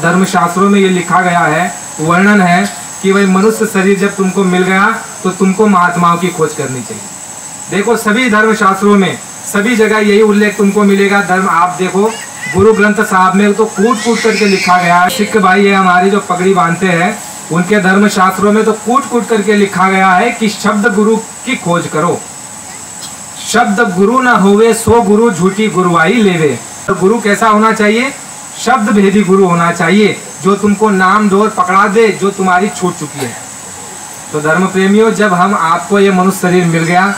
धर्मशास्त्रों में ये लिखा गया है, वर्णन है कि भाई मनुष्य शरीर जब तुमको मिल गया तो तुमको महात्माओं की खोज करनी चाहिए। देखो सभी धर्मशास्त्रों में सभी जगह यही उल्लेख तुमको मिलेगा। धर्म आप देखो गुरु ग्रंथ साहब में तो कूट कूट करके लिखा गया है। सिख भाई है हमारे जो पगड़ी बांधते हैं, उनके धर्मशास्त्रों में तो कूट कूट करके लिखा गया है कि शब्द गुरु की खोज करो। शब्द गुरु न होवे सो गुरु झूठी गुरुआई लेवे। तो गुरु कैसा होना चाहिए? शब्द भेदी गुरु होना चाहिए, जो तुमको नाम डोर पकड़ा दे, जो तुम्हारी छूट चुकी है। तो धर्म प्रेमियों, जब हम आपको ये मनुष्य शरीर मिल गया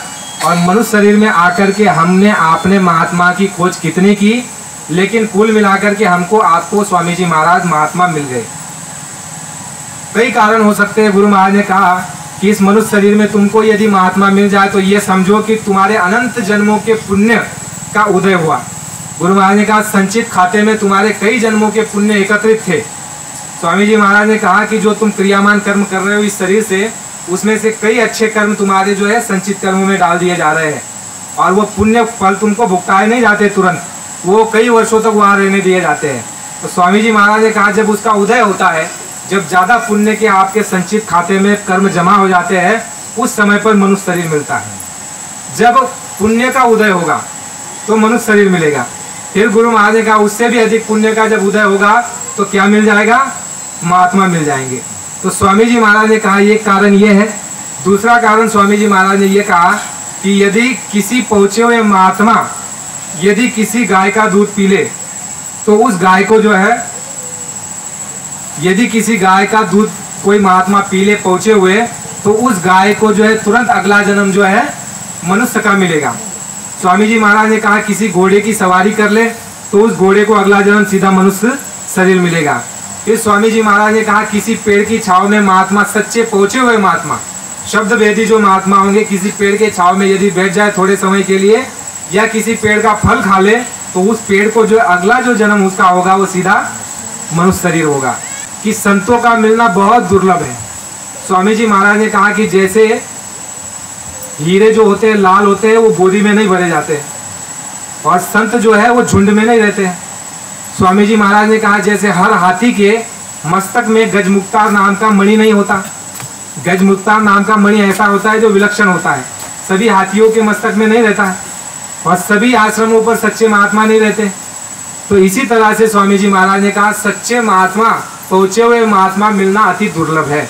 और मनुष्य शरीर में आकर के हमने आपने महात्मा की खोज कितनी की, लेकिन कुल मिलाकर के हमको आपको स्वामी जी महाराज महात्मा मिल गए। कई कारण हो सकते हैं। गुरु महाराज ने कहा कि इस मनुष्य शरीर में तुमको यदि महात्मा मिल जाए तो ये समझो कि तुम्हारे अनंत जन्मों के पुण्य का उदय हुआ। गुरु महाराज ने कहा संचित खाते में तुम्हारे कई जन्मों के पुण्य एकत्रित थे। स्वामी जी महाराज ने कहा कि जो तुम क्रियामान कर्म कर रहे हो इस शरीर से, उसमें से कई अच्छे कर्म तुम्हारे जो है संचित कर्मों में डाल दिए जा रहे हैं, और वो पुण्य फल तुमको भुगताए नहीं जाते तुरंत, वो कई वर्षों तक वहाँ रहने दिए जाते हैं। तो स्वामी जी महाराज ने कहा जब उसका उदय होता है, जब ज़्यादा पुण्य के आपके संचित खाते में कर्म जमा हो जाते हैं, उस समय पर मनुष्य शरीर मिलता है। जब पुण्य का उदय होगा तो मनुष्य शरीर मिलेगा। फिर गुरु महाराज ने कहा उससे भी अधिक पुण्य का जब उदय होगा तो क्या मिल जाएगा? महात्मा मिल जाएंगे। तो स्वामी जी महाराज ने कहा एक कारण ये है। दूसरा कारण स्वामी जी महाराज ने ये कहा कि यदि किसी पहुँचे हुए महात्मा यदि किसी गाय का दूध पी ले तो उस गाय को जो है, यदि किसी गाय का दूध कोई महात्मा पी ले पहुँचे हुए, तो उस गाय को जो है तुरंत अगला जन्म जो है मनुष्य का मिलेगा। स्वामी जी महाराज ने कहा किसी घोड़े की सवारी कर ले तो उस घोड़े को अगला जन्म सीधा मनुष्य शरीर मिलेगा। फिर स्वामी जी महाराज ने कहा किसी पेड़ की छाव में महात्मा, सच्चे पहुँचे हुए महात्मा, शब्द भेदी जो महात्मा होंगे, किसी पेड़ के छाव में यदि बैठ जाए थोड़े समय के लिए या किसी पेड़ का फल खा ले तो उस पेड़ को जो अगला जो जन्म उसका होगा वो सीधा मनुष्य शरीर होगा। कि संतों का मिलना बहुत दुर्लभ है। स्वामी जी महाराज ने कहा कि जैसे हीरे जो होते हैं लाल होते हैं, वो बोरी में नहीं भरे जाते, और संत जो है वो झुंड में नहीं रहते हैं। स्वामी जी महाराज ने कहा जैसे हर हाथी के मस्तक में गजमुक्तार नाम का मणि नहीं होता। गजमुक्तार नाम का मणि ऐसा होता है जो विलक्षण होता है, सभी हाथियों के मस्तक में नहीं रहता है, और सभी आश्रमों पर सच्चे महात्मा नहीं रहते। तो इसी तरह से स्वामी जी महाराज ने कहा सच्चे महात्मा, पहुँचे हुए महात्मा मिलना अति दुर्लभ है।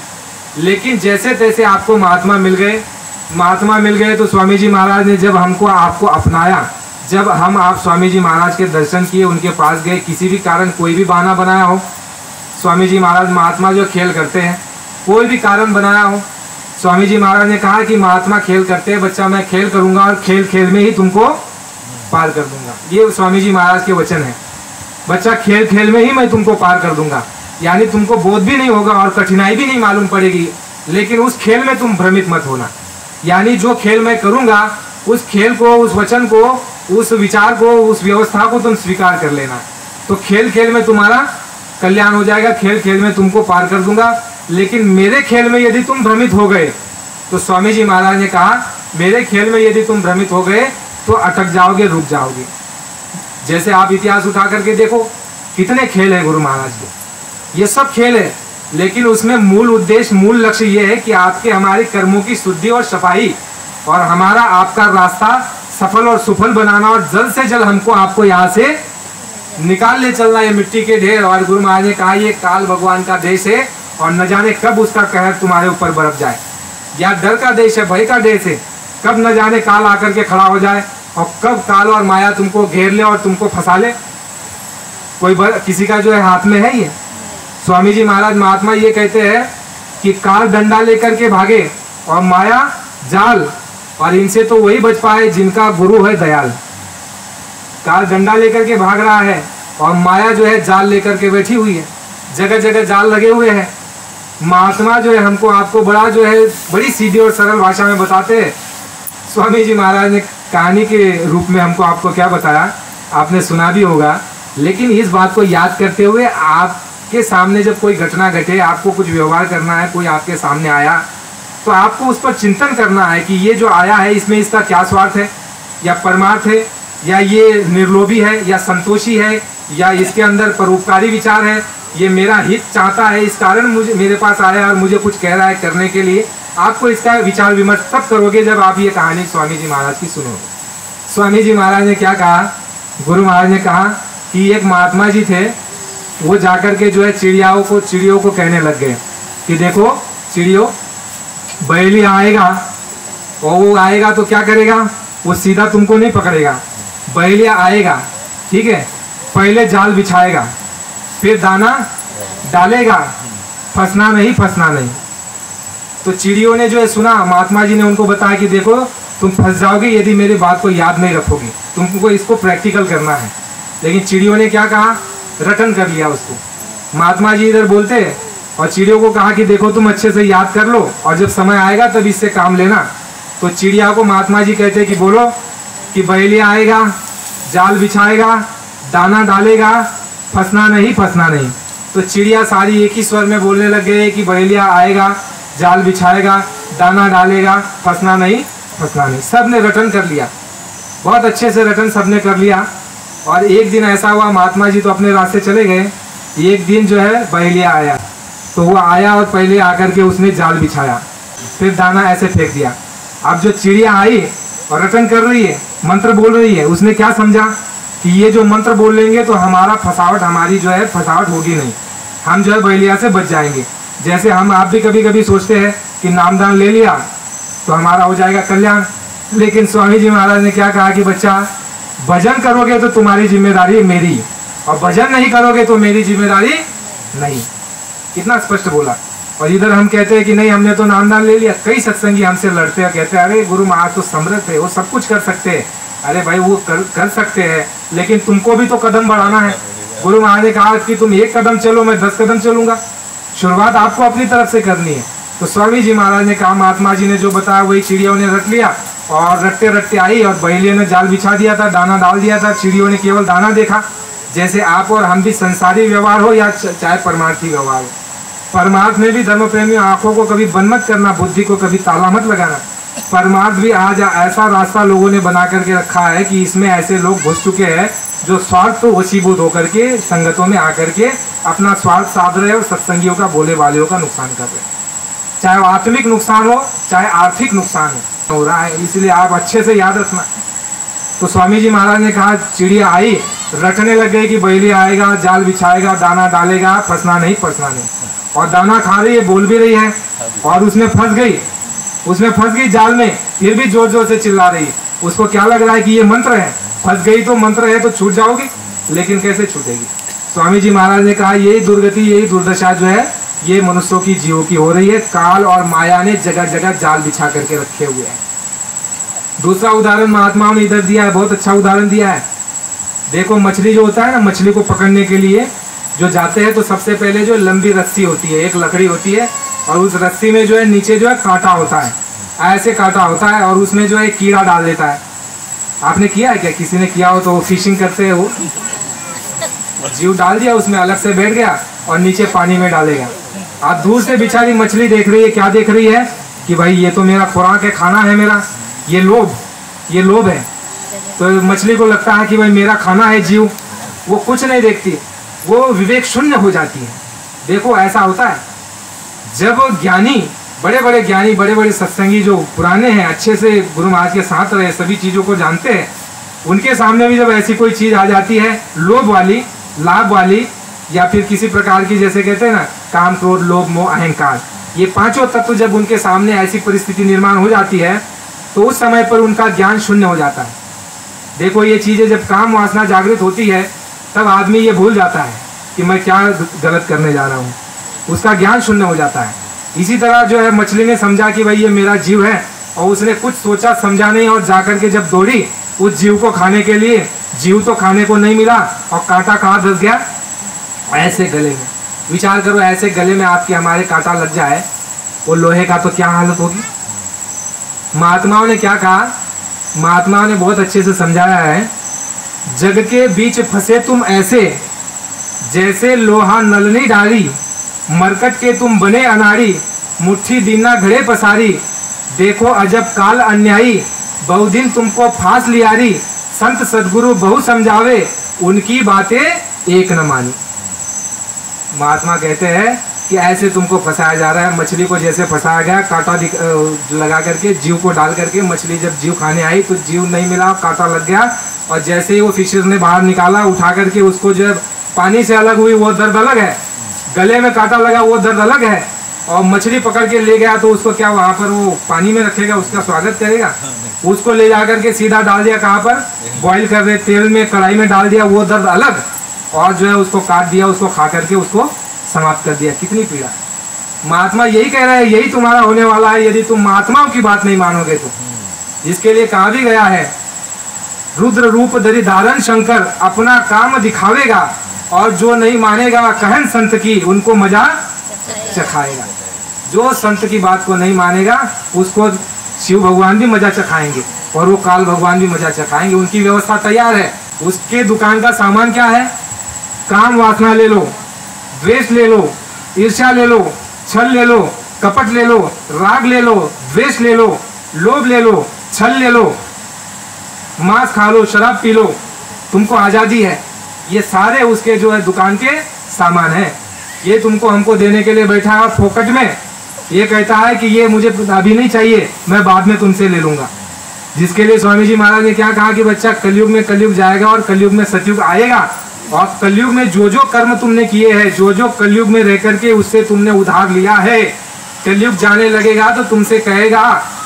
लेकिन जैसे तैसे आपको महात्मा मिल गए तो स्वामी जी महाराज ने जब हमको आपको अपनाया, जब हम आप स्वामी जी महाराज के दर्शन किए, उनके पास गए, किसी भी कारण कोई भी बहाना बनाया हो, स्वामी जी महाराज महात्मा जो खेल करते हैं, कोई भी कारण बनाया हो, स्वामी जी महाराज ने कहा कि महात्मा खेल करते हैं, बच्चा मैं खेल करूंगा और खेल खेल में ही तुमको पार कर दूंगा। ये स्वामी जी महाराज के वचन है, बच्चा खेल खेल में ही मैं तुमको पार कर दूंगा। यानी तुमको बोध भी नहीं होगा और कठिनाई भी नहीं मालूम पड़ेगी, लेकिन उस खेल में तुम भ्रमित मत होना। यानी जो खेल मैं करूंगा उस खेल को, उस वचन को, उस विचार को, उस व्यवस्था को तुम स्वीकार कर लेना, तो खेल खेल में तुम्हारा कल्याण हो जाएगा, खेल खेल में तुमको पार कर दूंगा। लेकिन मेरे खेल में यदि तुम भ्रमित हो गए, तो स्वामी जी महाराज ने कहा मेरे खेल में यदि तुम भ्रमित हो गए तो अटक जाओगे, रुक जाओगे। जैसे आप इतिहास उठा करके देखो, कितने खेल है गुरु महाराज के, ये सब खेल है, लेकिन उसमें मूल उद्देश्य, मूल लक्ष्य ये है कि आपके हमारे कर्मों की शुद्धि और सफाई, और हमारा आपका रास्ता सफल और सुफल बनाना, और जल्द से जल्द हमको आपको यहाँ से निकाल ले चलना, ये मिट्टी के ढेर। और गुरु महाराज ने कहा ये काल भगवान का देश है, और न जाने कब उसका कहर तुम्हारे ऊपर बरस जाए। या डर का देश है, भय का देश है, कब न जाने काल आकर के खड़ा हो जाए, और कब काल और माया तुमको घेर ले और तुमको फंसा ले। कोई किसी का जो है हाथ में है ये। स्वामी जी महाराज महात्मा ये कहते हैं कि काल डंडा लेकर के भागे और माया जाल, और इनसे तो वही बच पाए जिनका गुरु है दयाल। काल डंडा लेकर के भाग रहा है और माया जो है जाल लेकर के बैठी हुई है, जगह जगह जाल लगे हुए हैं। महात्मा जो है हमको आपको बड़ा जो है बड़ी सीधी और सरल भाषा में बताते हैं। स्वामी जी महाराज ने कहानी के रूप में हमको आपको क्या बताया, आपने सुना भी होगा, लेकिन इस बात को याद करते हुए आपके सामने जब कोई घटना घटे, आपको कुछ व्यवहार करना है, कोई आपके सामने आया, तो आपको उस पर चिंतन करना है कि ये जो आया है इसमें इसका क्या स्वार्थ है, या परमार्थ है, या ये निर्लोभी है, या संतोषी है, या इसके अंदर परोपकारी विचार है, ये मेरा हित चाहता है, इस कारण मुझे मेरे पास आया और मुझे कुछ कह रहा है करने के लिए। आपको इसका विचार विमर्श तब करोगे जब आप ये कहानी स्वामी जी महाराज की सुनोगे। स्वामी जी महाराज ने क्या कहा, गुरु महाराज ने कहा कि एक महात्मा जी थे, वो जाकर के जो है चिड़ियों को कहने लग गए कि देखो चिड़ियों, बहेली आएगा और वो आएगा तो क्या करेगा, वो सीधा तुमको नहीं पकड़ेगा। बहेलिया आएगा, ठीक है, पहले जाल बिछाएगा, फिर दाना डालेगा, फंसना नहीं। तो चिड़ियों ने जो है सुना, महात्मा जी ने उनको बताया कि देखो तुम फंस जाओगे यदि मेरी बात को याद नहीं रखोगे, तुमको इसको प्रैक्टिकल करना है। लेकिन चिड़ियों ने क्या कहा, रटन कर लिया उसको। महात्मा जी इधर बोलते और चिड़ियों को कहा कि देखो तुम अच्छे से याद कर लो और जब समय आएगा तब इससे काम लेना। तो चिड़िया को महात्मा जी कहते कि बोलो कि बहेलिया आएगा, जाल बिछाएगा, दाना डालेगा, फंसना नहीं। तो चिड़िया सारी एक ही स्वर में बोलने लग गए कि बहेलिया आएगा, जाल बिछाएगा, दाना डालेगा, फंसना नहीं। सब ने रटन कर लिया, बहुत अच्छे से रटन सबने कर लिया। और एक दिन ऐसा हुआ, महात्मा जी तो अपने रास्ते चले गए, एक दिन जो है बहेलिया आया। तो वो आया और पहले आकर के उसने जाल बिछाया, फिर दाना ऐसे फेंक दिया। अब जो चिड़िया आई और रटन कर रही है, मंत्र बोल रही है, उसने क्या समझा कि ये जो मंत्र बोल लेंगे तो हमारी जो है फंसावट होगी नहीं, हम जो है बहेलिया से बच जाएंगे। जैसे हम आप भी कभी कभी सोचते हैं कि नामदान ले लिया तो हमारा हो जाएगा कल्याण। लेकिन स्वामी जी महाराज ने क्या कहा कि बच्चा, भजन करोगे तो तुम्हारी जिम्मेदारी मेरी, और भजन नहीं करोगे तो मेरी जिम्मेदारी नहीं। कितना स्पष्ट बोला। और इधर हम कहते हैं कि नहीं, हमने तो नामदान ले लिया। कई सत्संगी हमसे लड़ते हैं, कहते हैं अरे गुरु महाराज तो समर्थ है, वो सब कुछ कर सकते हैं। अरे भाई वो कर सकते हैं, लेकिन तुमको भी तो कदम बढ़ाना है। गुरु महाराज ने कहा कि तुम 1 कदम चलो, मैं 10 कदम चलूंगा। शुरुआत आपको अपनी तरफ से करनी है। तो स्वामी जी महाराज ने कहा, महात्मा जी ने जो बताया वही चिड़ियों ने रट लिया, और रटते रटते आई और बहेलिया ने जाल बिछा दिया था, दाना डाल दिया था। चिड़ियों ने केवल दाना देखा। जैसे आप और हम भी संसारी व्यवहार हो या चाहे परमार्थी व्यवहार हो, परमार्थ में भी धर्म प्रेमी आंखों को कभी बंद मत करना, बुद्धि को कभी ताला मत लगाना। परमार्थ भी आज ऐसा रास्ता लोगों ने बना करके रखा है कि इसमें ऐसे लोग घुस चुके हैं जो स्वार्थ तो वशीभूत होकर के संगतों में आकर के अपना स्वार्थ साध रहे और सत्संगियों का, बोले वालियों का नुकसान कर रहे हैं। चाहे वो आत्मिक नुकसान हो चाहे आर्थिक नुकसान हो रहा है, इसलिए आप अच्छे से याद रखना। तो स्वामी जी महाराज ने कहा, चिड़िया आई, रटने लग गई कि बहेलिया आएगा, जाल बिछाएगा, दाना डालेगा, फंसना नहीं। और दाना खा रही है, बोल भी रही है, और उसमें फंस गई जाल में, फिर भी जोर जोर से चिल्ला रही है। उसको क्या लग रहा है कि ये मंत्र है, फंस गई तो मंत्र है तो छूट जाओगी, लेकिन कैसे छूटेगी। स्वामी जी महाराज ने कहा, यही दुर्गति, यही दुर्दशा जो है ये मनुष्यों की, जीवों की हो रही है। काल और माया ने जगह जगह जाल बिछा करके रखे हुए हैं। दूसरा उदाहरण महात्माओं ने इधर दिया है, बहुत अच्छा उदाहरण दिया है। देखो मछली जो होता है ना, मछली को पकड़ने के लिए जो जाते हैं तो सबसे पहले जो लंबी रस्सी होती है, एक लकड़ी होती है, और उस रस्सी में जो है नीचे जो है कांटा होता है, ऐसे कांटा होता है, और उसमें जो है कीड़ा डाल देता है। आपने किया है क्या? किसी ने किया हो तो फिशिंग करते हैं, वो जीव डाल दिया उसमें, अलग से बैठ गया और नीचे पानी में डालेगा। आप दूर से बेचारी मछली देख रही है, क्या देख रही है कि भाई ये तो मेरा खुराक है, खाना है मेरा, ये लोभ है। तो मछली को लगता है कि भाई मेरा खाना है जीव, वो कुछ नहीं देखती, वो विवेक शून्य हो जाती है। देखो ऐसा होता है जब ज्ञानी, बड़े बड़े सत्संगी जो पुराने हैं, अच्छे से गुरु महाराज के साथ रहे, सभी चीज़ों को जानते हैं, उनके सामने भी जब ऐसी कोई चीज़ आ जाती है लोभ वाली, लाभ वाली, या फिर किसी प्रकार की, जैसे कहते हैं ना काम, क्रोध, लोभ, मोह, अहंकार, ये पांचों तत्व जब उनके सामने ऐसी परिस्थिति निर्माण हो जाती है तो उस समय पर उनका ज्ञान शून्य हो जाता है। देखो ये चीज़ें जब काम वासना जागृत होती है तब आदमी ये भूल जाता है कि मैं क्या गलत करने जा रहा हूँ, उसका ज्ञान शून्य हो जाता है। इसी तरह जो है मछली ने समझा कि भाई ये मेरा जीव है, और उसने कुछ सोचा समझा नहीं, और जाकर के जब दौड़ी उस जीव को खाने के लिए, जीव तो खाने को नहीं मिला, और कांटा कहाँ धंस गया, ऐसे गले में। विचार करो, ऐसे गले में आपके हमारे कांटा लग जाए, वो लोहे का तो क्या हालत होगी। महात्माओं ने क्या कहा, महात्माओं ने बहुत अच्छे से समझाया है, जग के बीच फंसे तुम ऐसे, जैसे लोहा नलनी डाली, मरकट के तुम बने अनाड़ी, मुट्ठी दीना घड़े पसारी, देखो अजब काल अन्यायी, बहुदिन तुमको फांस लियारी, संत सदगुरु बहु समझावे, उनकी बातें एक न मानी। महात्मा कहते हैं कि ऐसे तुमको फंसाया जा रहा है। मछली को जैसे फंसाया गया, कांटा लगा करके जीव को डाल करके, मछली जब जीव खाने आई तो जीव नहीं मिला, कांटा लग गया, और जैसे ही वो फिशर ने बाहर निकाला उठा करके उसको, जब पानी से अलग हुई वो दर्द अलग है, गले में कांटा लगा वो दर्द अलग है, और मछली पकड़ के ले गया तो उसको क्या वहाँ पर वो पानी में रखेगा, उसका स्वागत करेगा? उसको ले जा करके सीधा डाल दिया कहाँ पर, बॉईल कर रहे तेल में, कढ़ाई में डाल दिया, वो दर्द अलग, और जो है उसको काट दिया, उसको खा करके उसको समाप्त कर दिया। कितनी पीड़ा। महात्मा यही कह रहे हैं, यही तुम्हारा होने वाला है यदि तुम महात्माओं की बात नहीं मानोगे तो। जिसके लिए कहा भी गया है, रुद्र रूप धरि धारण शंकर अपना काम दिखावेगा, और जो नहीं मानेगा कहन संत की उनको मजा चखाएगा। जो संत की बात को नहीं मानेगा उसको शिव भगवान भी मजा चखाएंगे, और वो काल भगवान भी मजा चखाएंगे। उनकी व्यवस्था तैयार है। उसके दुकान का सामान क्या है? काम वासना ले लो, द्वेष ले लो, ईर्ष्या ले लो, छल ले लो, कपट ले लो, राग ले लो, द्वेष ले लो, लोभ ले लो, छल ले लो, मांस खा लो, शराब पी लो, तुमको आजादी है। ये सारे उसके जो है दुकान के सामान है। ये तुमको हमको देने के लिए बैठा है फोकट में। ये कहता है कि ये मुझे अभी नहीं चाहिए, मैं बाद में तुमसे ले लूंगा। जिसके लिए स्वामी जी महाराज ने क्या कहा कि बच्चा, कलयुग में कलयुग जाएगा और कलयुग में सतयुग आएगा, और कलयुग में जो जो कर्म तुमने किए हैं, जो जो कलयुग में रह करके उससे तुमने उधार लिया है, कलयुग जाने लगेगा तो तुमसे कहेगा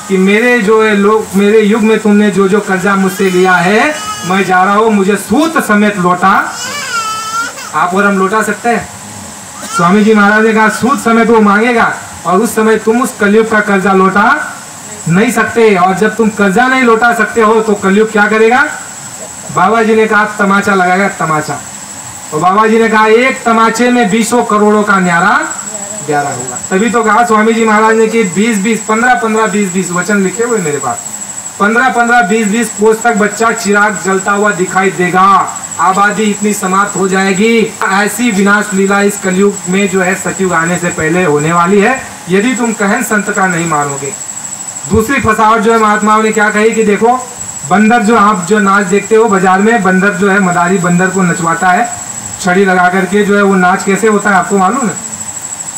कि मेरे जो है लोग, मेरे युग में तुमने जो जो कर्जा मुझसे लिया है, मैं जा रहा हूँ, मुझे सूत समेत लौटा। आप और हम लौटा सकते हैं? स्वामी जी महाराज ने कहा सूत समेत वो मांगेगा, और उस समय तुम उस कलयुग का कर्जा लौटा नहीं सकते। और जब तुम कर्जा नहीं लौटा सकते हो तो कलयुग क्या करेगा? बाबा जी ने कहा तमाचा लगाएगा, तमाचा। और बाबा जी ने कहा एक तमाचे में 20 करोड़ों का न्यारा प्यारा होगा। तभी तो कहा स्वामी जी महाराज ने कि 20-20, 15-15, 20-20 वचन लिखे हुए मेरे पास। 15-15, 20-20 कोस तक बच्चा चिराग जलता हुआ दिखाई देगा। आबादी इतनी समाप्त हो जाएगी। ऐसी विनाश लीला इस कलयुग में जो है सतयुग आने से पहले होने वाली है, यदि तुम कहन संत का नहीं मानोगे। दूसरी फसावट जो है महात्माओं ने क्या कही कि देखो, बंदर जो आप जो नाच देखते हो बाजार में, बंदर जो है मदारी बंदर को नचवाता है छड़ी लगा करके, जो है वो नाच कैसे होता है आपको मालूम है?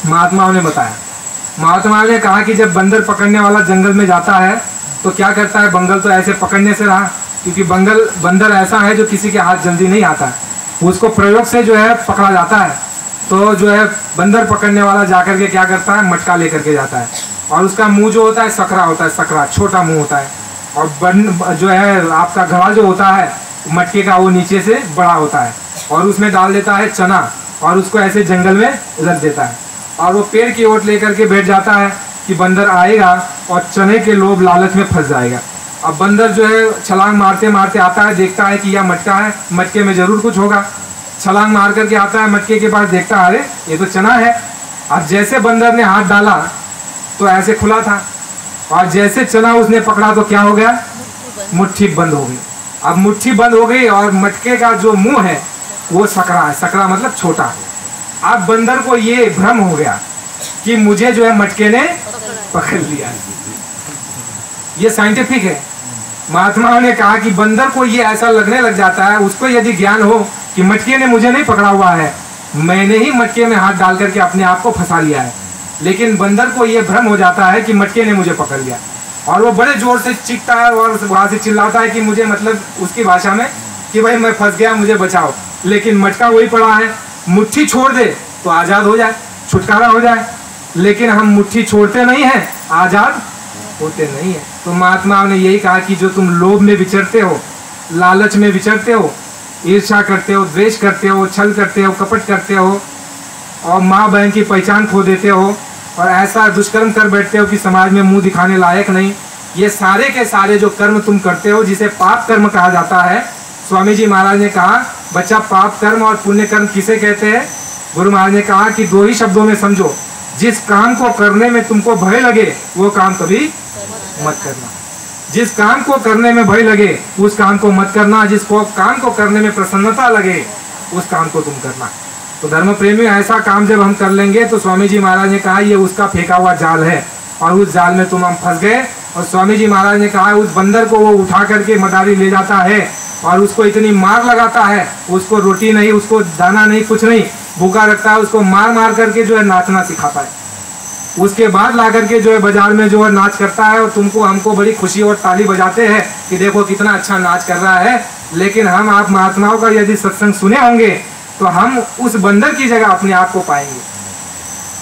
महात्माओं ने बताया। महात्माओं ने कहा कि जब बंदर पकड़ने वाला जंगल में जाता है तो क्या करता है, बंगल तो ऐसे पकड़ने से रहा, क्योंकि बंदर ऐसा है जो किसी के हाथ जल्दी नहीं आता है, उसको प्रयोग से जो है पकड़ा जाता है। तो जो है बंदर पकड़ने वाला जाकर के क्या करता है, मटका लेकर के जाता है, और उसका मुंह जो होता है सकरा होता है, सकरा छोटा मुंह होता है, और जो है आपका घड़ा जो होता है मटके का वो नीचे से बड़ा होता है, और उसमें डाल देता है चना, और उसको ऐसे जंगल में रख देता है, और वो पेड़ की ओट लेकर के बैठ जाता है कि बंदर आएगा और चने के लोभ लालच में फंस जाएगा। अब बंदर जो है छलांग मारते मारते आता है, देखता है कि यह मटका है, मटके में जरूर कुछ होगा। छलांग मार करके आता है मटके के पास, देखता है अरे ये तो चना है। अब जैसे बंदर ने हाथ डाला तो ऐसे खुला था, और जैसे चना उसने पकड़ा तो क्या हो गया, मुट्ठी बंद हो गई। अब मुट्ठी बंद हो गई और मटके का जो मुंह है वो सकरा है, सकरा मतलब छोटा है। अब बंदर को ये भ्रम हो गया कि मुझे जो है मटके ने पकड़ लिया। ये साइंटिफिक है। महात्माओं ने कहा कि बंदर को ये ऐसा लगने लग जाता है, उसको यदि ज्ञान हो कि मटके ने मुझे नहीं पकड़ा हुआ है, मैंने ही मटके में हाथ डाल करके अपने आप को फंसा लिया है, लेकिन बंदर को ये भ्रम हो जाता है कि मटके ने मुझे पकड़ लिया, और वो बड़े जोर से चीखता है और वहां से चिल्लाता है कि मुझे, मतलब उसकी भाषा में कि भाई मैं फंस गया, मुझे बचाओ। लेकिन मटका वही पड़ा है, मुट्ठी छोड़ दे तो आजाद हो जाए, छुटकारा हो जाए, लेकिन हम मुट्ठी छोड़ते नहीं हैं, आजाद होते नहीं है। तो महात्माओं ने यही कहा कि जो तुम लोभ में विचरते हो, लालच में विचरते हो, ईर्ष्या करते हो, द्वेष करते हो, छल करते हो, कपट करते हो, और माँ बहन की पहचान खो देते हो, और ऐसा दुष्कर्म कर बैठते हो कि समाज में मुंह दिखाने लायक नहीं, ये सारे के सारे जो कर्म तुम करते हो जिसे पाप कर्म कहा जाता है, स्वामी जी महाराज ने कहा बच्चा पाप कर्म और पुण्य कर्म किसे कहते हैं? गुरु महाराज ने कहा कि दो ही शब्दों में समझो, जिस काम को करने में तुमको भय लगे वो काम कभी मत करना। जिस काम को करने में भय लगे उस काम को मत करना, जिसको काम को करने में प्रसन्नता लगे उस काम को तुम करना। तो धर्म प्रेमी, ऐसा काम जब हम कर लेंगे तो स्वामी जी महाराज ने कहा ये उसका फेंका हुआ जाल है, और उस जाल में तुम हम फंस गए। और स्वामी जी महाराज ने कहा उस बंदर को वो उठा करके मदारी ले जाता है और उसको इतनी मार लगाता है, उसको रोटी नहीं, उसको दाना नहीं, कुछ नहीं, भूखा रखता है उसको मार मार करके जो है नाचना सिखाता है। उसके बाद ला करके जो है बाजार में जो है नाच करता है और तुमको हमको बड़ी खुशी और ताली बजाते हैं कि देखो कितना अच्छा नाच कर रहा है। लेकिन हम आप महात्माओं का यदि सत्संग सुने होंगे तो हम उस बंदर की जगह अपने आप को पाएंगे।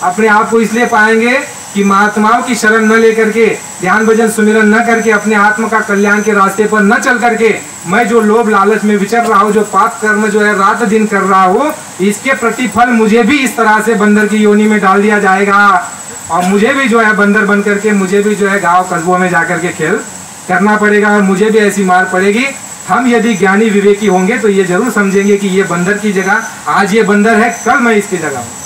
अपने आप को इसलिए पाएंगे कि महात्माओं की शरण न लेकर के, ध्यान भजन सुमिरन न करके, अपने आत्म का कल्याण के रास्ते पर न चल करके मैं जो लोभ लालच में विचर रहा हूँ, जो पाप कर्म जो है रात दिन कर रहा हूँ, इसके प्रतिफल मुझे भी इस तरह से बंदर की योनि में डाल दिया जाएगा और मुझे भी जो है बंदर बन करके मुझे भी जो है गाँव कस्बों में जाकर के खेल करना पड़ेगा और मुझे भी ऐसी मार पड़ेगी। हम यदि ज्ञानी विवेकी होंगे तो ये जरूर समझेंगे कि ये बंदर की जगह, आज ये बंदर है कल मैं इसकी जगह हूँ।